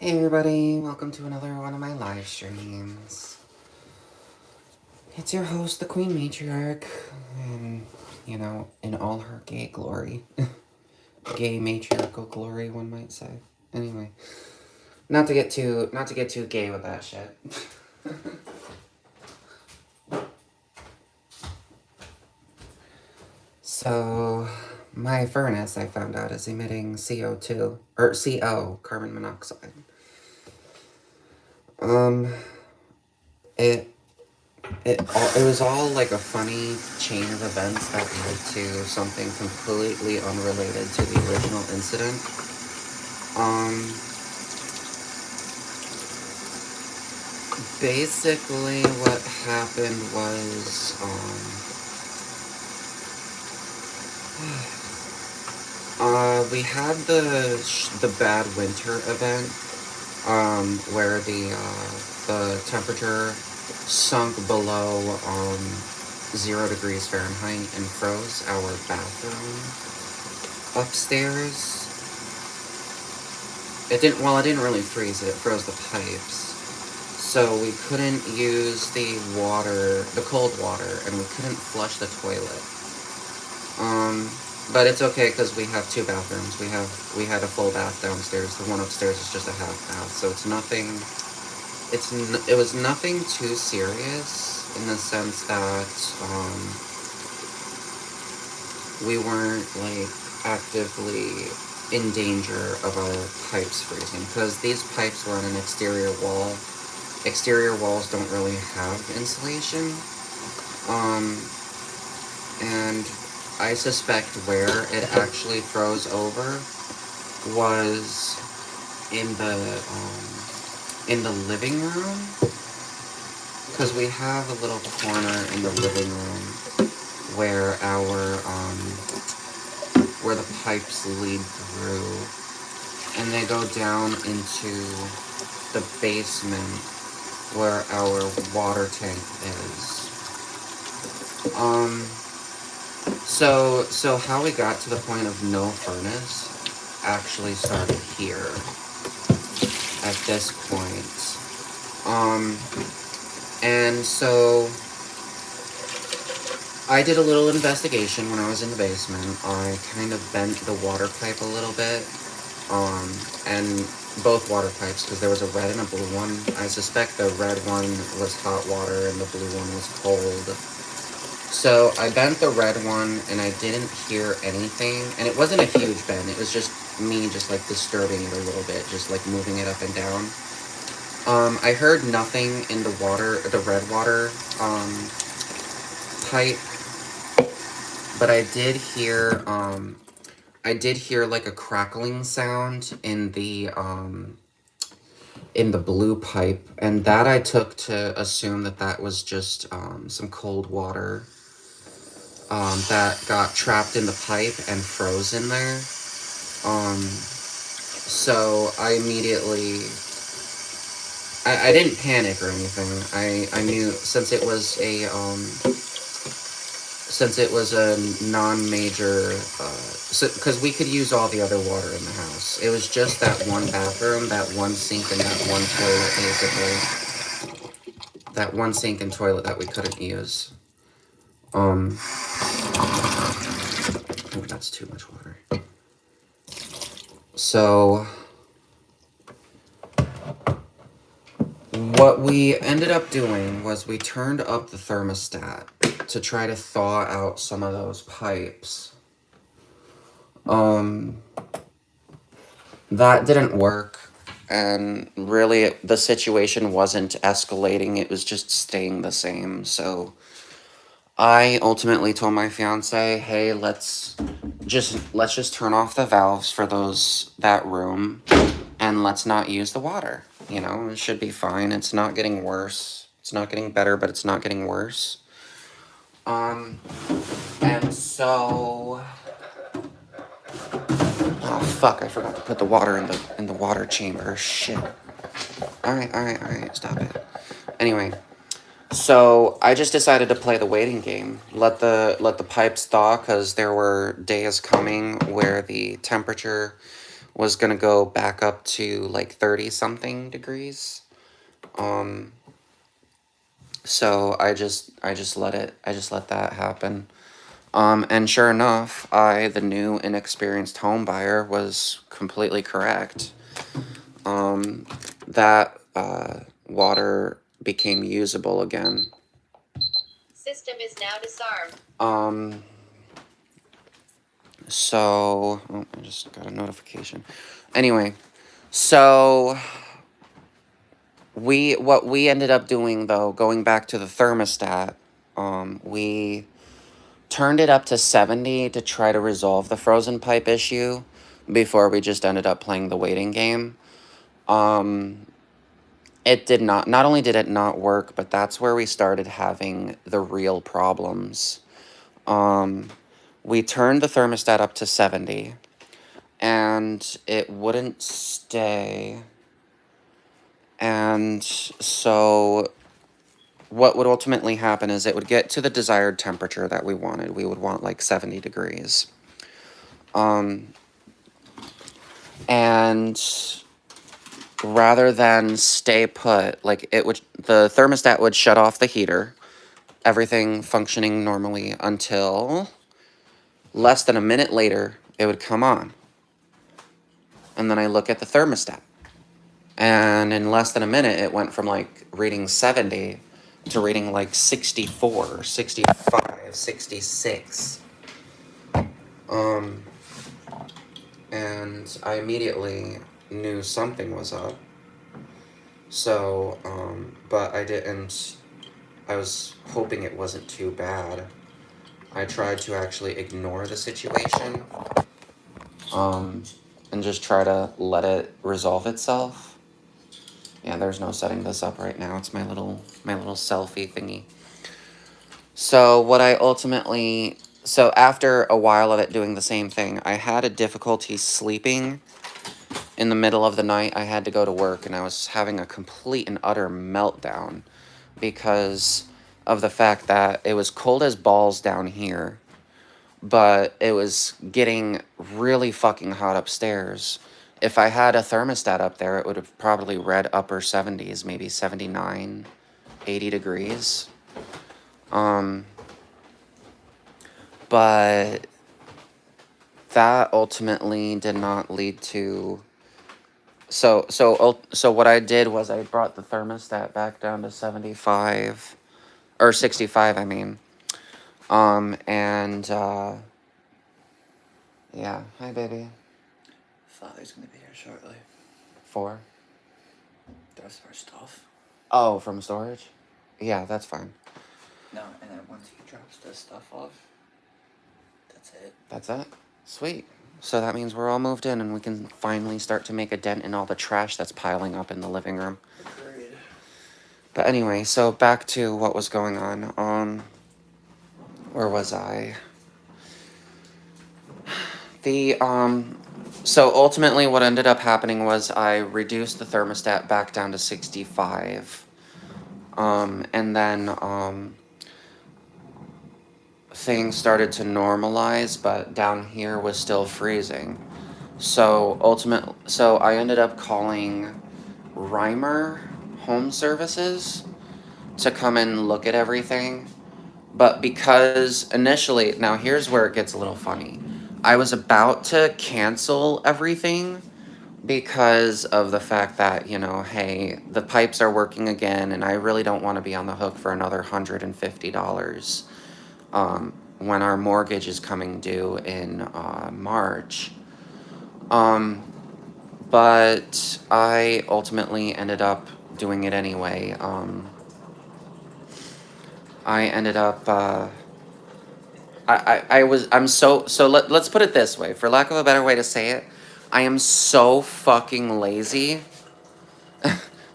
Hey everybody, welcome to another one of my live streams. It's your host, the Queen Matriarch, and, in all her gay glory. Gay matriarchal glory, one might say. Anyway, not to get too gay with that shit. So, my furnace, I found out, is emitting CO2, or CO, carbon monoxide. Um, it it was all like a funny chain of events that led to something completely unrelated to the original incident. Um, Basically, what happened was, we had the bad winter event, where the temperature sunk below 0 degrees Fahrenheit and froze our bathroom upstairs. It didn't really freeze it froze the pipes. So we couldn't use the cold water, and we couldn't flush the toilet. But it's okay because we have two bathrooms. We had a full bath downstairs. The one upstairs is just a half bath, so it's nothing. It was nothing too serious in the sense that we weren't like actively in danger of our pipes freezing because these pipes were on an exterior wall. Exterior walls don't really have insulation, and I suspect where it actually froze over was in the living room, because we have a little corner in the living room where where the pipes lead through, and they go down into the basement where our water tank is. So how we got to the point of no furnace actually started here at this point. And so I did a little investigation when I was in the basement. I kind of bent the water pipe a little bit, and both water pipes, because there was a red and a blue one. I suspect the red one was hot water and the blue one was cold. So I bent the red one, and I didn't hear anything. And it wasn't a huge bend. It was just me just like disturbing it a little bit, just like moving it up and down. I heard nothing in the red water pipe, but I did hear like a crackling sound in the blue pipe, and that I took to assume that was just some cold water that got trapped in the pipe and froze in there. So I immediately, I didn't panic or anything. I knew since it was a non-major, because we could use all the other water in the house. It was just that one bathroom, that one sink, and that one toilet, basically. That one sink and toilet that we couldn't use. Oh, that's too much water. So what we ended up doing was we turned up the thermostat to try to thaw out some of those pipes. That didn't work, and really the situation wasn't escalating, it was just staying the same. So I ultimately told my fiance, hey, let's just turn off the valves for that room, and let's not use the water. It should be fine. It's not getting worse. It's not getting better, but it's not getting worse. And so, oh fuck, I forgot to put the water in the water chamber. Shit. Alright, stop it. Anyway, so I just decided to play the waiting game. Let the pipes thaw, because there were days coming where the temperature was gonna go back up to like 30 something degrees. So I just let that happen. And sure enough, the new inexperienced home buyer, was completely correct. That water became usable again. System is now disarmed. So, oh, I just got a notification. Anyway, so what we ended up doing, though, going back to the thermostat, we turned it up to 70 to try to resolve the frozen pipe issue before we just ended up playing the waiting game. It did not only did it not work, but that's where we started having the real problems. We turned the thermostat up to 70, and it wouldn't stay. And so what would ultimately happen is it would get to the desired temperature that we wanted. We would want like 70 degrees. And rather than stay put, like the thermostat would shut off the heater, everything functioning normally until less than a minute later, it would come on. And then I look at the thermostat. And in less than a minute, it went from like reading 70 to reading like 64, 65, 66. And I immediately knew something was up. So, but I didn't, I was hoping it wasn't too bad. I tried to actually ignore the situation, and just try to let it resolve itself. Yeah, there's no setting this up right now. It's my little selfie thingy. So so after a while of it doing the same thing, I had a difficulty sleeping in the middle of the night. I had to go to work, and I was having a complete and utter meltdown because of the fact that it was cold as balls down here, but it was getting really fucking hot upstairs. If I had a thermostat up there, it would have probably read upper 70s, maybe 79, 80 degrees. But that ultimately did not lead to... So what I did was I brought the thermostat back down to 75, or 65, I mean. Yeah. Hi, baby. Father's gonna be here shortly. 4? That's our stuff. Oh, from storage? Yeah, that's fine. No, and then once he drops this stuff off, that's it. That's it? Sweet. So that means we're all moved in, and we can finally start to make a dent in all the trash that's piling up in the living room. Agreed. But anyway, so back to what was going on. Where was I? So ultimately what ended up happening was I reduced the thermostat back down to 65. And then, things started to normalize, but down here was still freezing. So I ended up calling Reimer Home Services to come and look at everything. But because initially, now here's where it gets a little funny. I was about to cancel everything because of the fact that, hey, the pipes are working again, and I really don't want to be on the hook for another $150 when our mortgage is coming due in March. But I ultimately ended up doing it anyway. I ended up, let's put it this way, for lack of a better way to say it, I am so fucking lazy,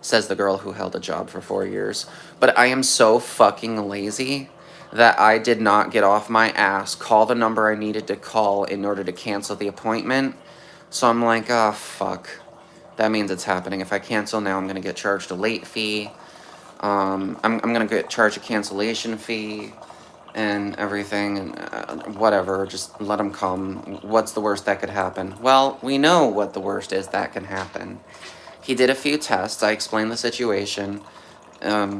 says the girl who held a job for 4 years, but I am so fucking lazy that I did not get off my ass, call the number I needed to call in order to cancel the appointment. So I'm like, oh, fuck. That means it's happening. If I cancel now, I'm going to get charged a late fee. I'm going to get charged a cancellation fee. and everything, and whatever, just let them come. What's the worst that could happen? Well, we know what the worst is that can happen. He did a few tests. I explained the situation,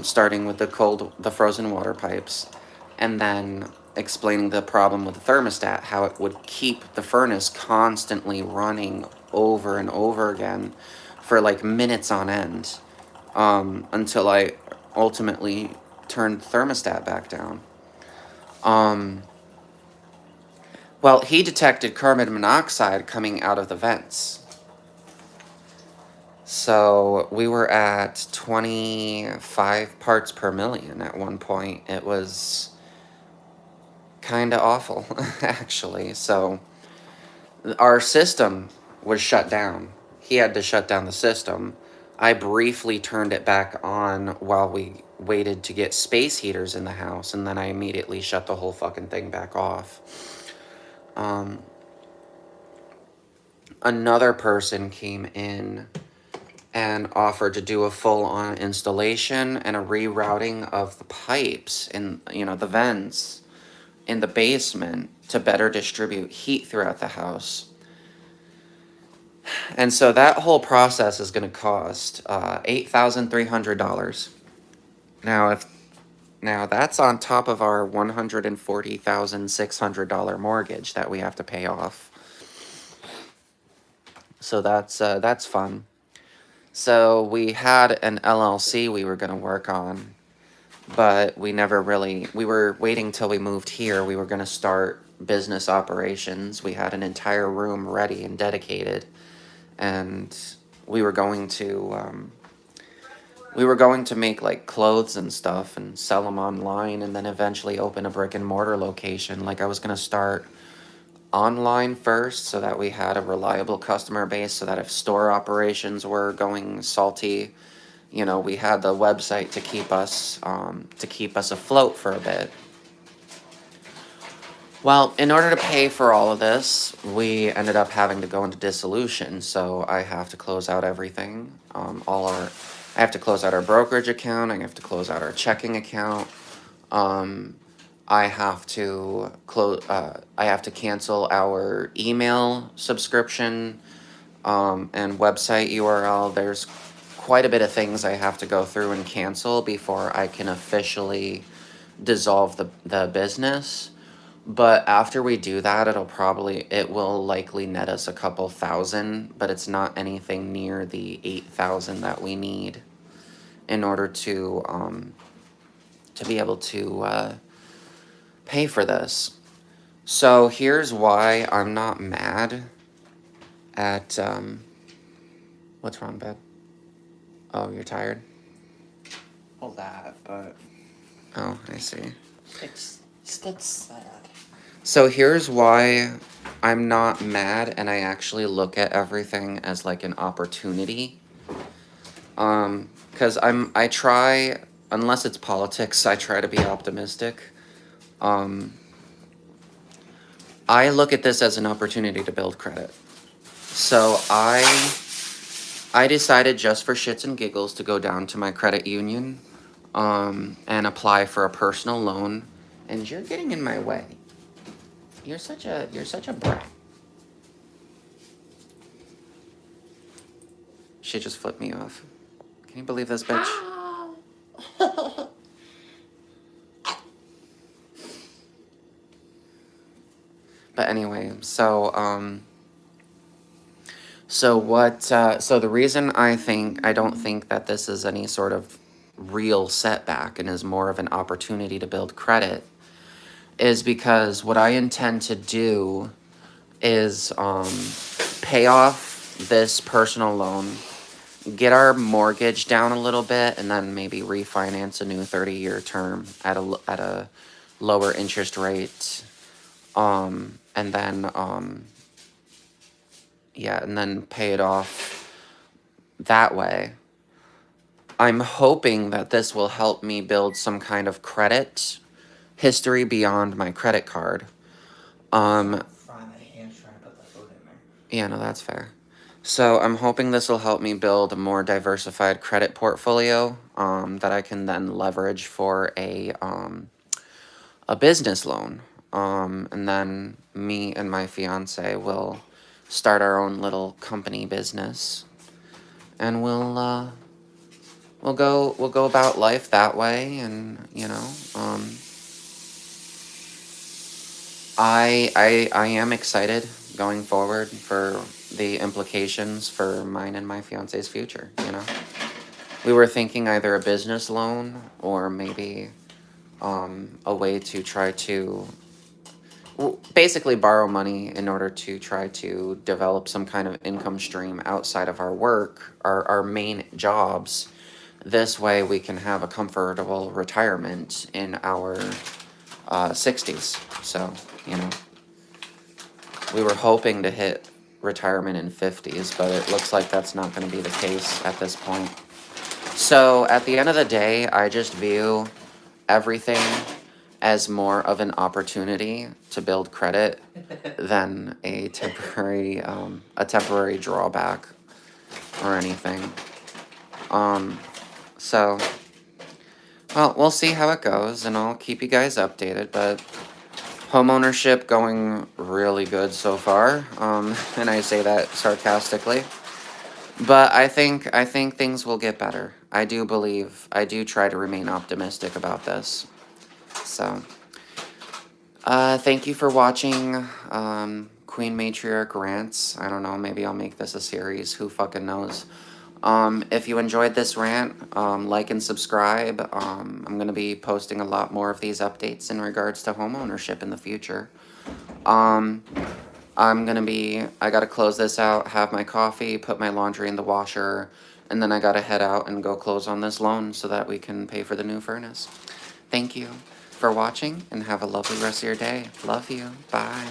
starting with the frozen water pipes, and then explaining the problem with the thermostat, how it would keep the furnace constantly running over and over again for like minutes on end, until I ultimately turned the thermostat back down. Well, he detected carbon monoxide coming out of the vents. So we were at 25 parts per million at one point. It was kind of awful, actually. So our system was shut down. He had to shut down the system. I briefly turned it back on while we waited to get space heaters in the house, and then I immediately shut the whole fucking thing back off. Another person came in and offered to do a full-on installation and a rerouting of the pipes in, the vents in the basement to better distribute heat throughout the house. And so that whole process is going to cost $8,300. Now that's on top of our $140,600 mortgage that we have to pay off. So that's fun. So we had an LLC we were going to work on, but we were waiting till we moved here. We were going to start business operations. We had an entire room ready and dedicated, and we were going to make like clothes and stuff and sell them online, and then eventually open a brick and mortar location. Like I was going to start online first so that we had a reliable customer base, so that if store operations were going salty, we had the website to keep us afloat for a bit. Well, in order to pay for all of this, we ended up having to go into dissolution. So I have to close out everything. I have to close out our brokerage account. I have to close out our checking account. I have to cancel our email subscription, and website URL. There's quite a bit of things I have to go through and cancel before I can officially dissolve the business. But after we do that, it will likely net us a couple thousand, but it's not anything near the 8,000 that we need in order to be able to pay for this. So here's why I'm not mad at what's wrong, babe? Oh, you're tired? Well, that, but Oh, I see. it's still sad. So here's why I'm not mad, and I actually look at everything as like an opportunity. Because I try, unless it's politics, I try to be optimistic. I look at this as an opportunity to build credit. So I decided just for shits and giggles to go down to my credit union, and apply for a personal loan. And you're getting in my way. You're such a brat. She just flipped me off. Can you believe this bitch? But anyway, so the reason I don't think that this is any sort of real setback and is more of an opportunity to build credit is because what I intend to do is pay off this personal loan, get our mortgage down a little bit, and then maybe refinance a new 30-year term at a lower interest rate, and then pay it off that way. I'm hoping that this will help me build some kind of credit history beyond my credit card. Find the hands trying to put the food in there. Yeah, no, that's fair. So I'm hoping this will help me build a more diversified credit portfolio, that I can then leverage for a a business loan. And then me and my fiance will start our own little company business, and we'll go about life that way. And I am excited going forward for the implications for mine and my fiance's future. We were thinking either a business loan or maybe a way to try to basically borrow money in order to try to develop some kind of income stream outside of our work, our main jobs. This way we can have a comfortable retirement in our 60s. So, we were hoping to hit retirement in 50s, but it looks like that's not going to be the case at this point. So at the end of the day, I just view everything as more of an opportunity to build credit than a temporary drawback or anything. So, well, we'll see how it goes, and I'll keep you guys updated. But homeownership going really good so far, and I say that sarcastically. But I think things will get better. I do try to remain optimistic about this. So, thank you for watching Queen Matriarch Rants. I don't know, maybe I'll make this a series. Who fucking knows? If you enjoyed this rant, like and subscribe. I'm going to be posting a lot more of these updates in regards to home ownership in the future. I gotta close this out, have my coffee, put my laundry in the washer, and then I gotta head out and go close on this loan so that we can pay for the new furnace. Thank you for watching, and have a lovely rest of your day. Love you. Bye.